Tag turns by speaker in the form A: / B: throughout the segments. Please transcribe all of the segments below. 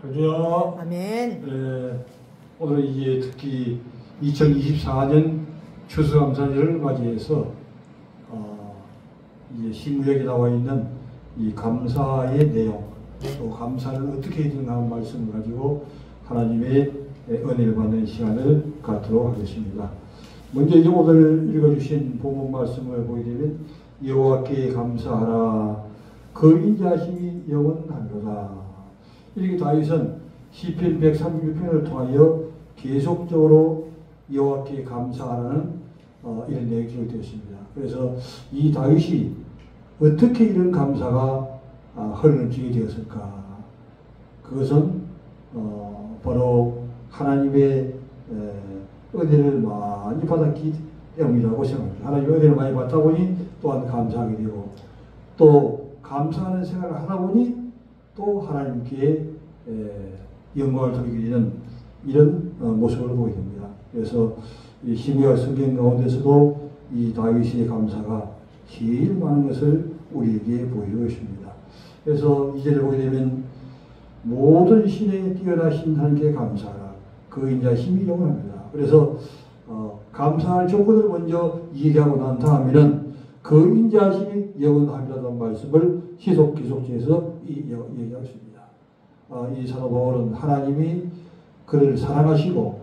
A: 할렐루야.
B: 아멘.
A: 오늘 이제 특히 2024년 추수감사절을 맞이해서 이제 신구역에 나와 있는 이 감사의 내용, 또 감사를 어떻게 해야 되는가 하는 말씀을 가지고 하나님의 은혜를 받는 시간을 갖도록 하겠습니다. 먼저 이제 오늘 읽어주신 본문 말씀을 보게 되면 여호와께 감사하라, 그 인자하심이 영원하리로다. 이렇게 다윗은 시편 136편을 통하여 계속적으로 여호와께 감사하라는 이런 내용이 기록되었습니다. 그래서 이 다윗이 어떻게 이런 감사가 흐르는지 되었을까? 그것은 바로 하나님의 은혜를 많이 받았기 때문이라고 생각합니다. 하나님의 은혜를 많이 받다 보니 또한 감사하게 되고, 또 감사하는 생각을 하다 보니 또 하나님께 영광을 돌리게 되는 이런 모습을 보게 됩니다. 그래서 이 신구약 성경 가운데서도 이 다윗의 감사가 제일 많은 것을 우리에게 보여주고 있습니다. 그래서 이 절을 보게 되면 모든 신에 뛰어나신 하나님께 감사하라, 그 인자심이 영원합니다. 그래서 감사할 조건을 먼저 얘기하고 난 다음에는 그 인자심이 영원합니다라는 말씀을 계속해서 얘기하고 있습니다. 이 사도 바울은 하나님이 그를 사랑하시고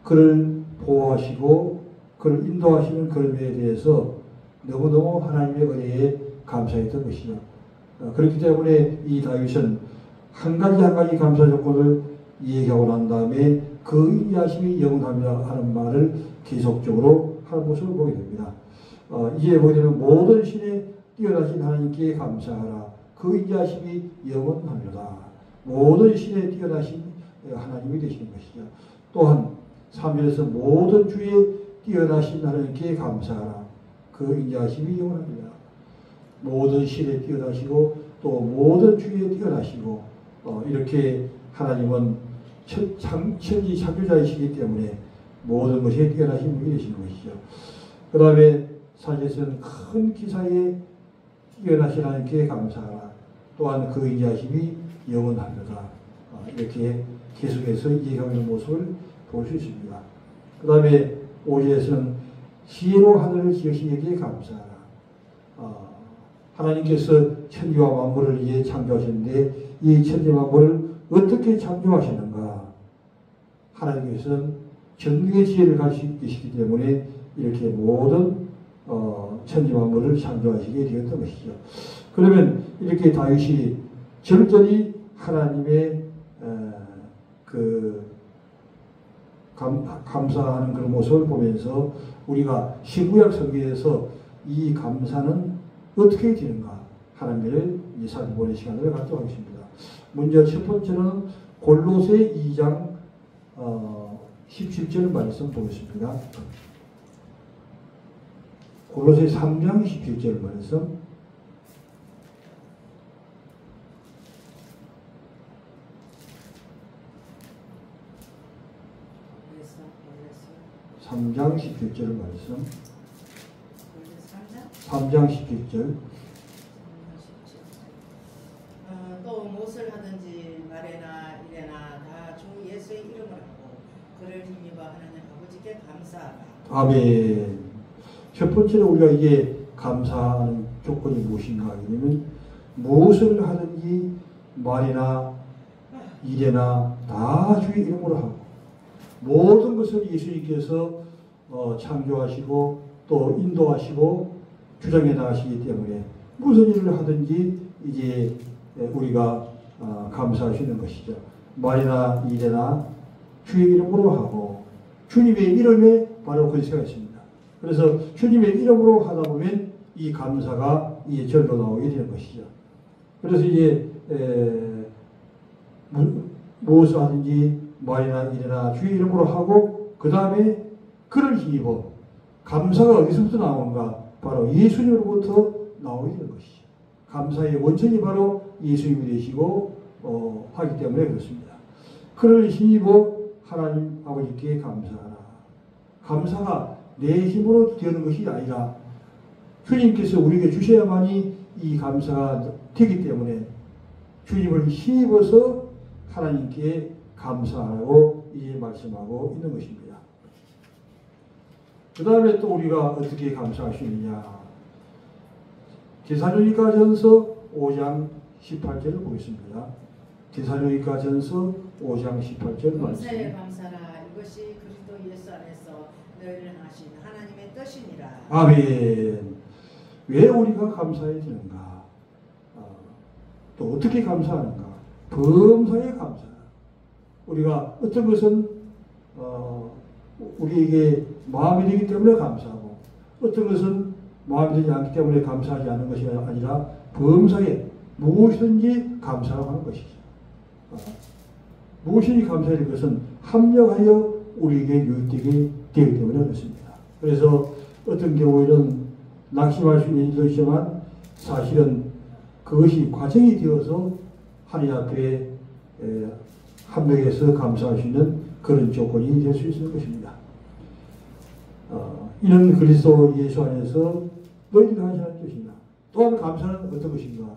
A: 그를 보호하시고 그를 인도하시는 그름에 대해서 너무너무 하나님의 은혜에 감사했던 것이죠. 그렇기 때문에 이 다윗은 한 가지 감사 조건을 얘기하고 난 다음에 그 인자심이 영원합니다 하는 말을 계속적으로 하는 모습을 보게 됩니다. 이제 보게 되면 모든 신에 뛰어나신 하나님께 감사하라, 그 인자심이 영원합니다. 모든 신에 뛰어나신 하나님이 되시는 것이죠. 또한 3절에서 모든 주에 뛰어나신 하나님께 감사하라, 그 인자심이 영원합니다. 모든 신에 뛰어나시고 또 모든 주에 뛰어나시고 이렇게 하나님은 천지 창조자이시기 때문에 모든 것에 뛰어나신 분이 되시는 것이죠. 그 다음에 4절에서는 큰 기사에 뛰어나신 하나님께 감사하라, 또한 그 인자심이 영원합니다. 이렇게 계속해서 얘기하고 있는 모습을 볼 수 있습니다. 그 다음에 5절에서는 지혜로 하늘을 지으신 이에게 감사하라. 하나님께서 천지와 만물을 위해 창조하셨는데 이 천지 만물을 어떻게 창조하셨는가? 하나님께서는 정리의 지혜를 가지고 계시기 때문에 이렇게 모든 천지 만물을 창조하시게 되었던 것이죠. 그러면 이렇게 다윗이 절절히 하나님의 감사하는 그런 모습을 보면서 우리가 신구약 성경에서 이 감사는 어떻게 되는가 하는 것을 살펴보는 시간을 갖도록 하겠습니다. 먼저 첫 번째는 골로새 2장 17절 말씀 보겠습니다. 골로새 3장 17절 말씀. 삼 3장 17절 말씀. 3장 17절.
C: 또 무엇을 하든지 말에나 이래나 다 주 예수의 이름을 하고 그를 힘입어 하나님 아버지께 감사하라.
A: 아멘. 첫 번째로 우리가 이게 감사하는 조건이 무엇인가 하면 무엇을 하든지 말이나 이래나 다 주의 이름으로 하고, 모든 것을 예수님께서 창조하시고 또 인도하시고 주장해 나가시기 때문에 무슨 일을 하든지 이제 우리가 감사할 수 있는 것이죠. 말이나 이래나 주의 이름으로 하고, 주님의 이름에 바로 글씨가 있습니다. 그래서 주님의 이름으로 하다 보면 이 감사가 이제 절로 나오게 되는 것이죠. 그래서 이제 무엇을 하든지 말이나 이래나 주의 이름으로 하고, 그 다음에 그를 힘입어. 감사가 어디서부터 나오는가? 바로 예수님으로부터 나오게 되는 것이죠. 감사의 원천이 바로 예수님이 되시고 하기 때문에 그렇습니다. 그를 힘입어 하나님 아버지께 감사하라. 감사가 내 힘으로 되는 것이 아니라 주님께서 우리에게 주셔야만이 이 감사가 되기 때문에 주님을 힘입어서 하나님께 감사하라고 이제 말씀하고 있는 것입니다. 그 다음에 또 우리가 어떻게 감사할 수 있느냐. 데살로니가전서 5장 18절을 보겠습니다. 데살로니가전서 5장 18절 말씀.
C: 범사에 감사라. 이것이 그리스도 예수 안에서 너희를 하신 하나님의 뜻이니라.
A: 아멘. 왜 우리가 감사해야 되는가? 또 어떻게 감사하는가? 범사에 감사. 우리가 어떤 것은 우리에게 마음이 되기 때문에 감사하고, 어떤 것은 마음이 되지 않기 때문에 감사하지 않는 것이 아니라 범사에 무엇이든지 감사하고 하는 것이죠. 무엇이든지 감사해야 될 것은 합력하여 우리에게 유익되게 되기 때문에 그렇습니다. 그래서 어떤 경우에는 낙심할 수 있는 일도 있지만 사실은 그것이 과정이 되어서 하나님 앞에 합력해서 감사할 수 있는 그런 조건이 될 수 있을 것입니다. 이는 그리스도 예수 안에서 너희들이 하시는 뜻이다. 또한 감사는 어떤 것인가?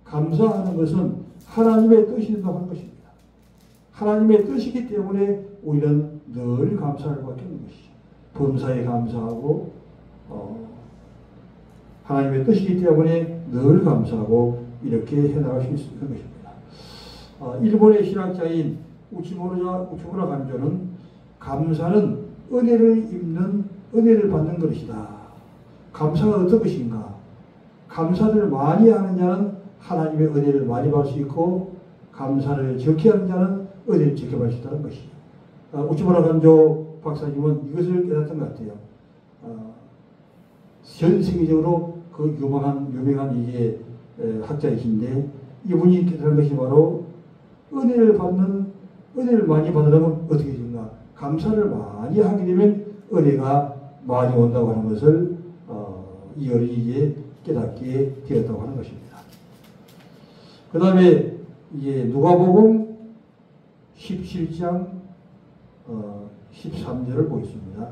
A: 감사하는 것은 하나님의 뜻이 된다고 하는 것입니다. 하나님의 뜻이기 때문에 우리는 늘 감사할 수밖에 없는 것이죠. 범사에 감사하고 하나님의 뜻이기 때문에 늘 감사하고 이렇게 해나갈 수 있는 것입니다. 일본의 신학자인 우치무라 간조는 감사는 은혜를 받는 것이다. 감사가 어떤 것인가? 감사를 많이 하는 자는 하나님의 은혜를 많이 받을 수 있고, 감사를 적게 하는 자는 은혜를 적게 받을 수 있다는 것이죠. 우치무라 간조 박사님은 이것을 깨닫던 것 같아요. 전 세계적으로 그 유명한 이게 학자이신데, 이분이 깨달은 것이 바로 은혜를 많이 받으려면 어떻게 되는가? 감사를 많이 하게 되면 은혜가 많이 온다고 하는 것을 이 어린이에 깨닫게 되었다고 하는 것입니다. 그 다음에 이제 누가복음 17장 13절을 보겠습니다.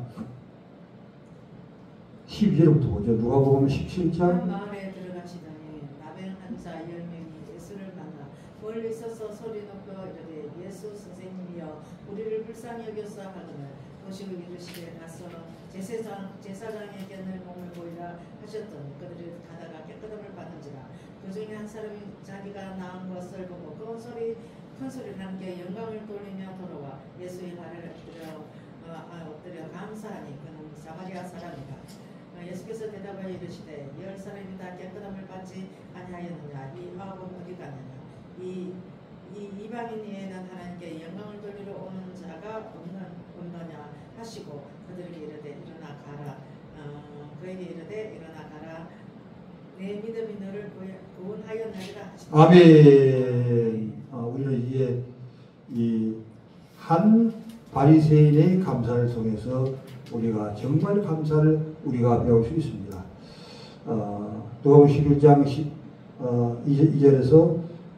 A: 12절부터 보죠. 누가복음 17장.
C: 마을에 들어가시더니 나병 환자 10명이 예수를 만나 멀리 서서 소리 높여 이르되 예수 선생님이여 우리를 불쌍히 여겨서 하거늘 보시고 이르시되 가서 제사장에게 늘 몸을 보이라 하셨더니 그들이 가다가 깨끗함을 받은지라. 그 중에 한 사람이 자기가 나은 것을 보고 큰 소리를 함께 영광을 돌리며 돌아와 예수의 발을 엎드려 감사하니 그는 사마리아 사람이라. 예수께서 대답하여 이르시되 10사람이 다 깨끗함을 받지 아니하였느냐? 이 9은 어디 갔느냐? 이 이방인 외에는 하나님께 영광을 돌리러 오는 자가 없느냐 하시고 그들에게 이르되 일어나 가라. 그에게 이르되 일어나 가라. 내 믿음이 너를 구원하였느니라 하시더라.
A: 아멘. 우리는 이제 이 한 바리새인의 감사를 통해서 우리가 정말 감사를 우리가 배울 수 있습니다. 누가복음 11장 2절에서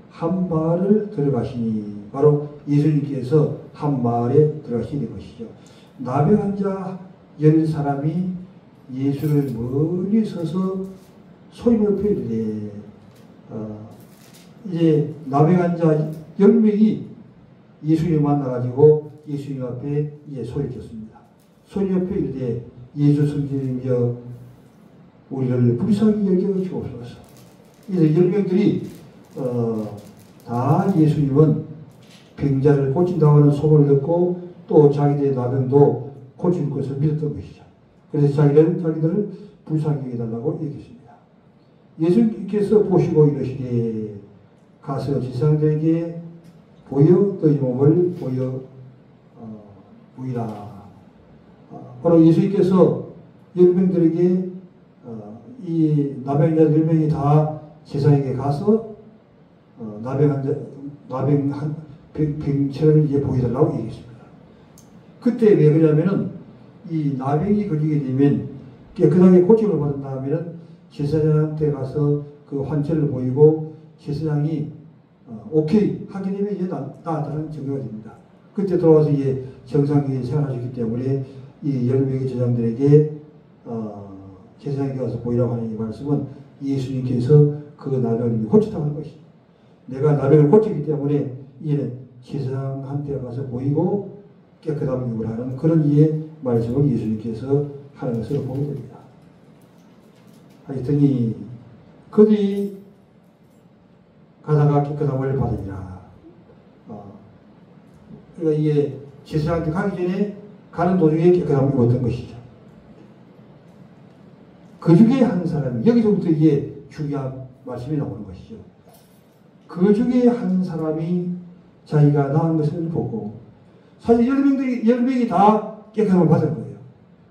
A: 한 마을을 들어가시니, 바로 예수님께서 한 마을에 들어가시는 것이죠. 나병 환자 10사람이 예수를 멀리 서서 소리 높여 이르되, 이제 나병 환자 10명이 예수님을 만나가지고 예수님 앞에 이제 소리쳤습니다. 소리 높여 이르되 예수 성령이여 우리를 불쌍히 여겨 주옵소서. 이제 10명들이 다 예수님은 병자를 고친다고 하는 소문을 듣고 또 자기들의 나병도 고칠 것을 믿었던 것이죠. 그래서 자기들을 불쌍히 여겨달라고 얘기했습니다. 예수님께서 보시고 이르시되 가서 지상들에게 보여 너희 몸을 보이라. 바로 예수님께서 10명들에게 이 나병자 10명이 다 제사장에게 가서 병체를 이제 보여달라고 얘기했습니다. 그때 왜 그러냐면은 이 나병이 걸리게 되면 깨끗하게 고침을 받은 다음에는 제사장한테 가서 그 환자를 보이고 제사장이 오케이 하게 되면 이제 나았다는 증거가 됩니다. 그때 돌아와서 이제 정상적인 생활하셨기 때문에 이 10명의 제사장들에게 제사장에게 가서 보이라고 하는 이 말씀은 예수님께서 그 나병을 고쳤다고 하는 것입니다. 내가 나병을 고쳤기 때문에 이제는 지상한테 가서 보이고 깨끗함을 유발하는 그런 이의 말씀을 예수님께서 하는 것을 보게 됩니다. 하여튼이 그들이 가다가 깨끗함을 받으리라. 그러니까 이게 지상한테 가기 전에 가는 도중에 깨끗함을 입었던 것이죠. 그 중에 한 사람이, 여기서부터 이게 중요한 말씀이 나오는 것이죠. 그 중에 한 사람이 자기가 나은 것을 보고, 사실 10명이 다 깨끗함을 받은 거예요.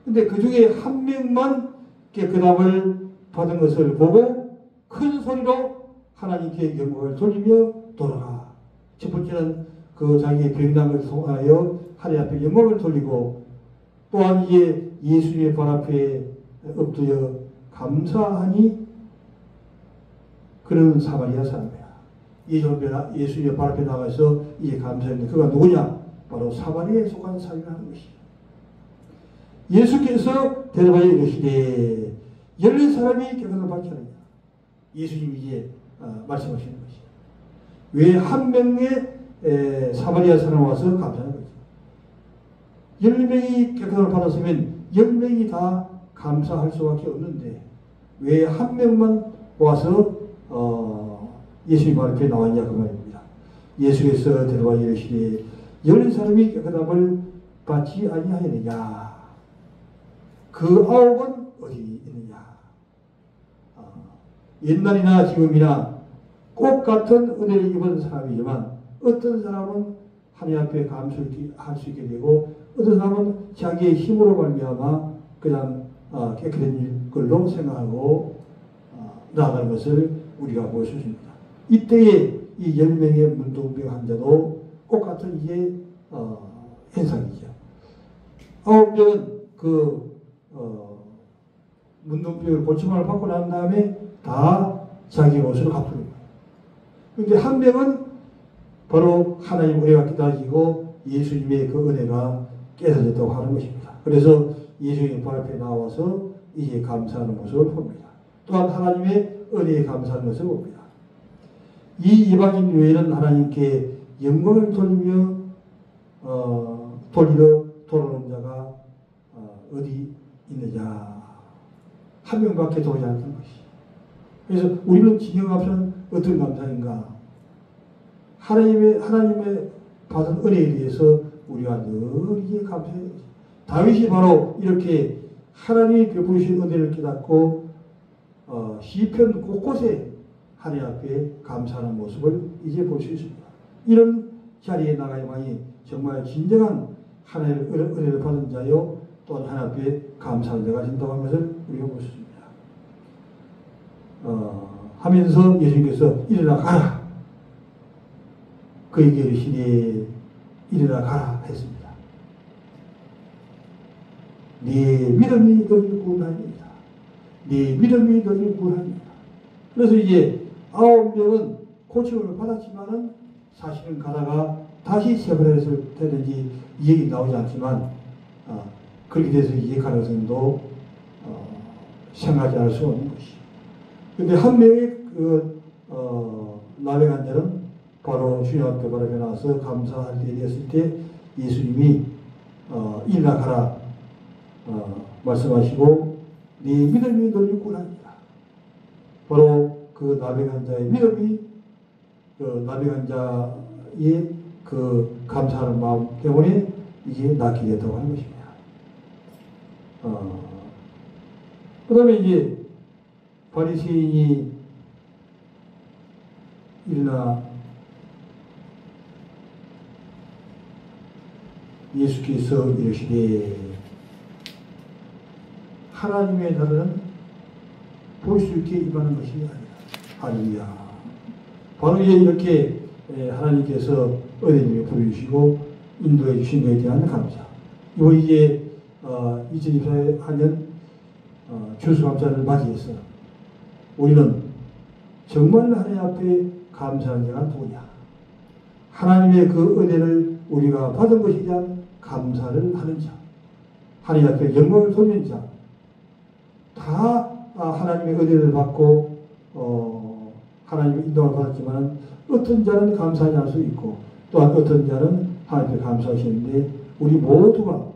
A: 근데 그 중에 한 명만 깨끗함을 받은 것을 보고 큰 소리로 하나님께 영광을 돌리며 돌아가. 첫 번째는 그 자기의 병남을 통하여 하나님 앞에 영광을 돌리고, 또한 이제 예수님의 발 앞에 엎드려 감사하니 그런 사마리아 사람이야. 예수님의 발 앞에 나가서 이제 감사했는데 그가 누구냐? 바로 사마리아에 속한 사람이라는 것이죠. 예수께서 대답하여 이르시되 14사람이 깨끗함을 받지 않느냐. 예수님이 이제 말씀하시는 것이죠. 왜 한 명의 사마리아 사람 와서 감사하는 거죠. 10명이 깨끗함을 받았으면 10명이 다 감사할 수밖에 없는데 왜 한 명만 와서 예수님 앞에 나왔냐 그 말입니다. 예수께서 대답하여 이르시되 14사람이 깨끗함을 받지 아니하였느냐. 그 9은 어디 있느냐. 옛날이나 지금이나 똑같은 은혜를 입은 사람이지만 어떤 사람은 하나님 앞에 감사할 수 있게 되고 어떤 사람은 자기의 힘으로 말미암아 그냥 깨끗한 걸로 생각하고 나아가는 것을 우리가 볼 수 있습니다. 이때에 이 10명의 문둥병 환자도 똑같은 이게 현상이죠. 9명은 그 문둥병을 고침을 받고 난 다음에 다 자기 옷을 갚는 거예요. 그런데 한 명은 바로 하나님 은혜가 기다리고 예수님의 그 은혜가 깨달았다고 하는 것입니다. 그래서 예수님 발 앞에 나와서 이제 감사하는 모습을 봅니다. 또한 하나님의 은혜에 감사하는 것을 봅니다. 이 이방인 외에는 하나님께 영광을 돌리며 돌리러 돌아오는 자가 어디 있느냐. 한 명밖에 돌지 않는 것이. 그래서 우리는 진영 앞에는 어떤 감사인가? 하나님의 받은 은혜에 대해서 우리가 늘 이게 감사해야 되죠. 다윗이 바로 이렇게 하나님이 베푸신 은혜를 깨닫고 시편 곳곳에 하나님 앞에 감사하는 모습을 이제 볼 수 있습니다. 이런 자리에 나가야만이 정말 진정한 하나님의 은혜를 받은 자요 또한 하나님 앞에 감사하는 자가 된다고 하는 것을 우리가 볼 수 있습니다. 하면서 예수님께서 일어나 가라. 그에게 이르시되 일어나 가라 했습니다. 네 믿음이 너를 구원하니이다. 네 믿음이 너를 구원하니이다. 그래서 이제 9명은 고침을 받았지만은 사실은 가다가 다시 세번을 되는지 이 얘기 나오지 않지만 그렇게 돼서 이해 가능성도 생각하지 않을 수 없는 것이. 근데 한 명의 나병 환자는 바로 주님 앞에 바로 나와서 감사할 때 되었을 때 예수님이 일어나 가라 말씀하시고 네 믿음이 너를 구원하니라. 바로 그 나병 환자의 믿음이 나병 환자의 그 감사하는 마음 때문에 이게 낫게 됐다고 하는 것입니다. 그 다음에 이제 바리새인이 일어나 예수께서 이르시되 하나님의 나라는 볼 수 있게 임하는 것이 아니라. 할렐루야. 바로 이렇게 하나님께서 은혜님을 보여주시고 인도해 주신 것에 대한 감사. 이거 이제 2024년 추수감사를 맞이해서 우리는 정말 하나님 앞에 감사하는 자가 누구냐. 하나님의 그 은혜를 우리가 받은 것에 대한 감사를 하는 자, 하나님 앞에 영광을 돌리는 자, 다 하나님의 은혜를 받고 하나님의 인도를 받았지만 어떤 자는 감사하지 않을 수 있고 또 또한 어떤 자는 하나님께 감사하시는데 우리 모두가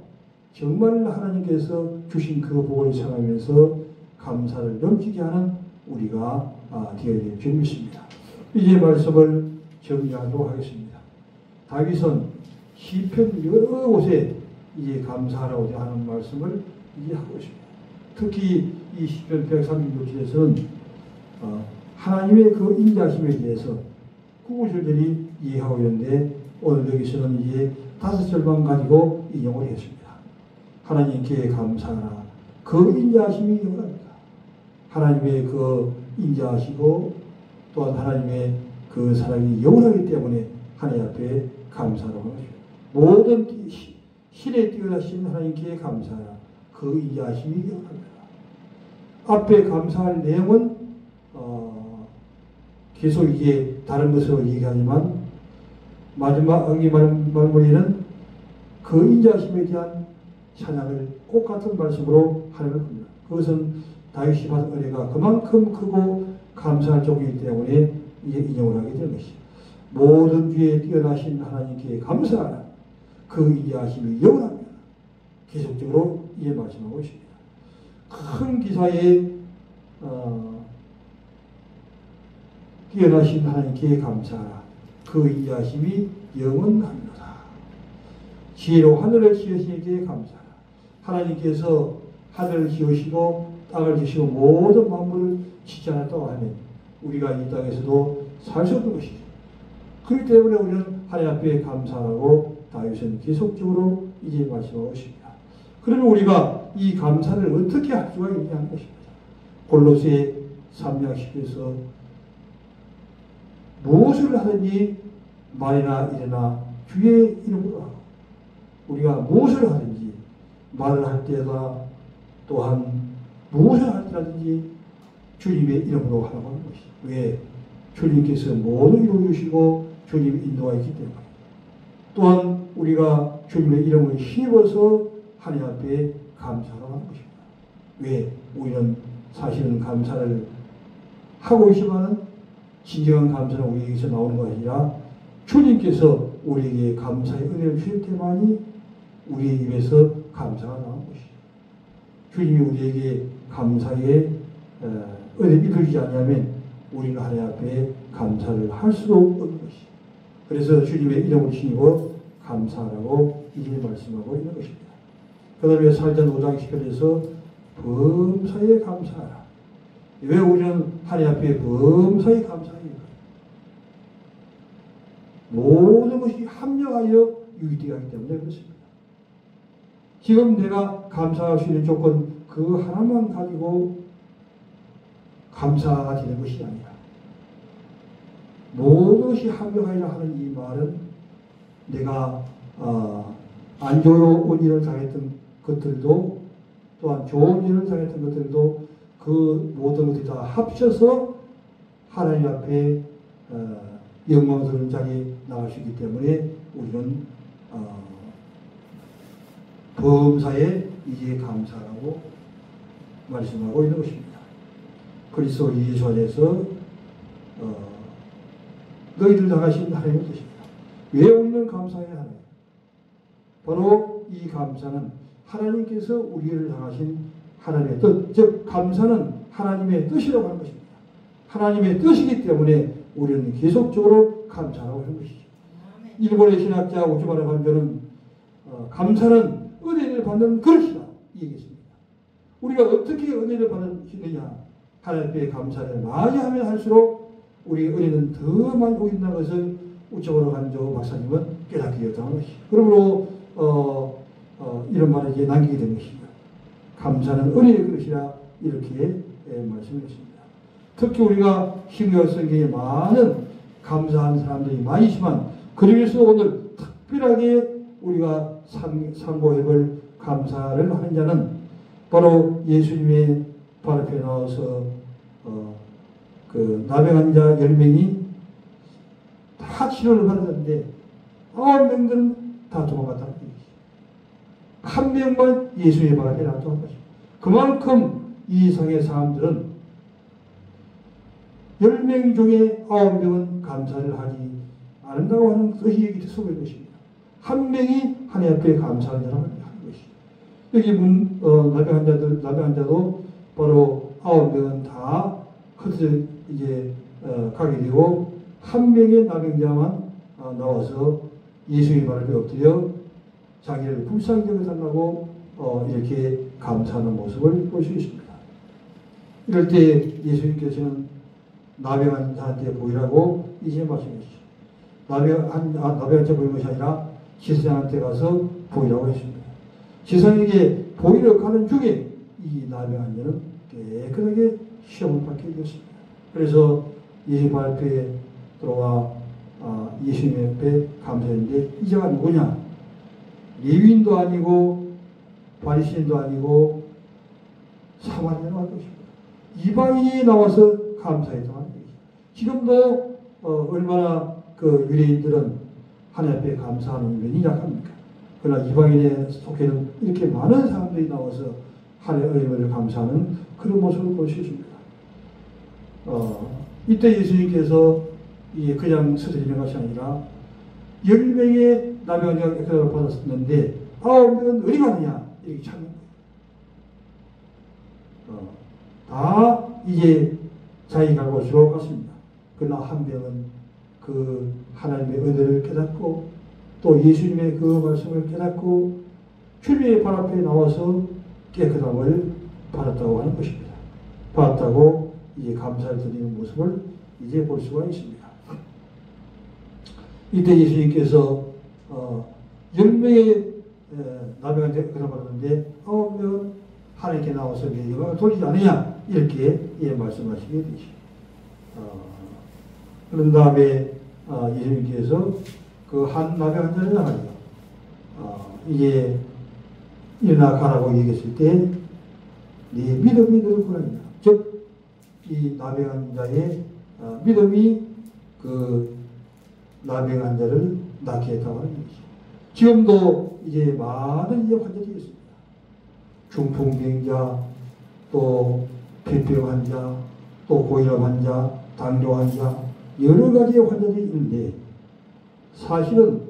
A: 정말 하나님께서 주신 그 복을 생각하면서 감사를 넘치게 하는 우리가 되어야 될 줄 믿습니다. 이제 말씀을 정리하도록 하겠습니다. 다윗은 시편 여러 곳에 이제 감사하라고 하는 말씀을 이제 하고 있습니다. 특히 이 시편 136절에서는 하나님의 그 인자심에 대해서 구구절절히 이해하고 있는데 오늘 여기서는 이제 5절만 가지고 인용을 했습니다. 하나님께 감사하라. 그 인자하심이 영원합니다. 하나님의 그 인자하시고 또한 하나님의 그 사랑이 영원하기 때문에 하나님 앞에 감사하라고 하는 것입니다. 모든 신에 뛰어나신 하나님께 감사하라. 그 인자하심이 영원합니다. 앞에 감사할 내용은 계속 이게 다른 것으로 얘기하지만 마지막 말머리는 그 인자하심에 대한 찬양을 꼭 같은 말씀으로 하려고 합니다. 그것은 다윗이 받은 은혜가 그만큼 크고 감사할 쪽이기 때문에 이제 인용을 하게 되는 것이죠. 모든 주에 뛰어나신 하나님께 감사하라. 그 인자하심이 영원합니다. 계속적으로 이제 말씀하고 있습니다. 큰 기사에 뛰어나신 하나님께 감사하라. 그 인자하심이 영원합니다. 지혜로 하늘을 지으시기에 감사하라. 하나님께서 하늘을 지으시고 땅을 지으시고 모든 만물을 짓지 않았다고 하면 우리가 이 땅에서도 살 수 없는 것이죠. 그렇기 때문에 우리는 하나님 앞에 감사하고 다윗은 계속적으로 이제 말씀하고 있습니다. 그러면 우리가 이 감사를 어떻게 할 수가 있냐는 것입니다. 골로새 3장 10절에서 무엇을 하든지 말이나 일이나 주의 이름으로 하고 우리가 무엇을 하든지 말을 할 때다 또한 무엇을 할 때라든지 주님의 이름으로 하라고 하는 것이죠. 왜? 주님께서 모든 이루어주시고 주님의 인도가 있기 때문에 또한 우리가 주님의 이름을 힘입어서 하나님 앞에 감사하라고 하는 것입니다. 왜? 우리는 사실은 감사를 하고 있지만은 진정한 감사는 우리에게서 나오는 것이 아니라 주님께서 우리에게 감사의 은혜를 주실 때만이 우리의 입에서 감사가 나오는 것이죠. 주님이 우리에게 감사의 은혜를 입혀주지 않으면 우리는 하나님 앞에 감사를 할 수도 없는 것이죠. 그래서 주님의 이름을 지니고 감사하라고 이제 말씀하고 있는 것입니다. 그 다음에 사전 5장 10절에서 범사에 감사하라. 왜 우리는 하나님 앞에 범사에 감사합니까? 모든 것이 합력하여 유익되게 하기 때문에 그렇습니다. 지금 내가 감사할 수 있는 조건 그 하나만 가지고 감사가 되는 것이 아니라 모든 것이 합력하여 하는 이 말은 내가 안 좋은 일을 당했던 것들도 또한 좋은 일을 당했던 것들도 그 모든 것들이 다 합쳐서 하나님 앞에 영광스러운 자리에 나갈 수 있기 때문에 우리는 범사에 이제 감사라고 말씀하고 있는 것입니다. 그리스도 예수 안에서 너희들 당하신 하나님의 뜻입니다. 왜 우리는 감사해야 하나요? 바로 이 감사는 하나님께서 우리를 당하신 하나님의 뜻, 즉 감사는 하나님의 뜻이라고 하는 것입니다. 하나님의 뜻이기 때문에 우리는 계속적으로 감사하고 하는 것이죠. 일본의 신학자 오즈마라 간조는 감사는 은혜를 받는 그릇이다 이 얘기했습니다. 우리가 어떻게 은혜를 받느냐 하나님 앞에 감사를 많이 하면 할수록 우리의 은혜는 더 많이 보인다는 것을 우즈마라 간조 박사님은 깨닫게 되었다는 것이죠. 그러므로 이런 말을 이제 남기게 된 것입니다. 감사는 은혜의 그릇이라 이렇게 말씀했습니다. 특히 우리가 신약 성경에 많은 감사한 사람들이 많이 있지만 그 중에서 오늘 특별하게 우리가 상고해볼 감사를 하는 자는 바로 예수님의 발 앞에 나와서 그 나병한 자 10명이 다 치료를 받았는데 9명들은 다 도망갔다는 얘기죠. 한 명만 예수님의 발 앞에 놔둔 것입니다. 그만큼 이 이상의 사람들은 10명 중에 9명은 감사를 하지 않는다고 하는 것이 여기 속의 것입니다. 한 명이 하나님 앞에 감사하는 사람을 하는 것이죠. 여기 나병 환자도 바로 9명은 다 흩어져 이제 가게 되고 한 명의 나병자만 나와서 예수의 발을 엎드려 자기를 불쌍히 여겨달라고 이렇게 감사하는 모습을 볼 수 있습니다. 이럴 때 예수님께서는 나병한 자한테 보이라고 이제 말씀하시죠. 나병한 자 보이는 것이 아니라 제사장한테 가서 보이라고 했습니다. 제사장에게 보이러 가는 중에 이 나병한 자는 깨끗하게 시험을 받게 되었습니다. 그래서 예수 발 앞에 들어와 예수님 앞에 감사했는데 이 자가 누구냐? 레위인도 아니고 바리새인도 아니고 사마리아로 할 것입니다. 이방인이 나와서 감사했다고 하는 것이죠. 지금도 얼마나 그 유대인들은 하나님 앞에 감사하는 면이 약합니까? 그러나 이방인의 속에는 이렇게 많은 사람들이 나와서 하나님을 감사하는 그런 모습을 볼 수 있습니다. 이때 예수님께서 그냥 스스리는 것이 아니라 10명의 나병자가 액자를 받았었는데 9명은 어디 가느냐 이렇게 찾는 거예요. 다 이제 자기가 곳으로 갔습니다. 그러나 한 명은 그 하나님의 은혜를 깨닫고 또 예수님의 그 말씀을 깨닫고 주님의 발 앞에 나와서 깨끗함을 받았다고 하는 것입니다. 받았다고 이제 감사를 드리는 모습을 이제 볼 수가 있습니다. 이때 예수님께서 10명의 나병한 자가 깨끗함을 받았는데 9명은 하나님께 나와서 내 영광을 돌리지 않느냐 이렇게 말씀하시게 되죠. 그런 다음에 예수님께서 그 한 나병한 자를 나가요. 이게 일어나 가라고 얘기했을 때 네 믿음이 너를 구원한다. 즉 이 나병한 자의 믿음이 그 나병한 자를 낫게 했다고 하는 것이죠. 지금도 이제 많은 환자들이 있습니다. 중풍병자, 또 폐병 환자, 또 고혈압 환자, 당뇨 환자, 여러 가지의 환자들이 있는데 사실은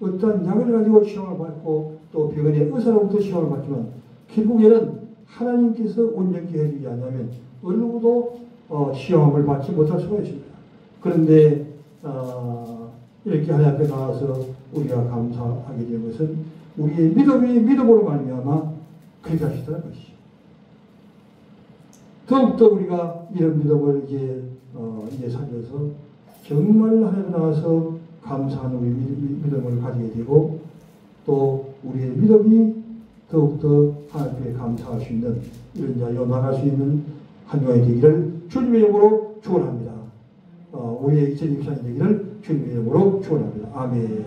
A: 어떤 약을 가지고 시험을 받고 또 병원의 의사로부터 시험을 받지만 결국에는 하나님께서 온전케 해주지 않으면 어느 누구도 시험을 받지 못할 수가 있습니다. 그런데 이렇게 하나님 앞에 나와서 우리가 감사하게 된 것은 우리의 믿음으로 말미암아 그렇게 하시다는 것이죠. 더욱더 우리가 이런 믿음을 이제 살려서 정말 하나님 나와서 감사하는 우리 믿음을 가지게 되고 또 우리의 믿음이 더욱더 하나님께 감사할 수 있는 이런 자리로 나갈 수 있는 한 주간이 되기를 주님의 이름으로 축원합니다. 우리의 2024년이 되기를 주님의 이름으로 축원합니다. 아멘.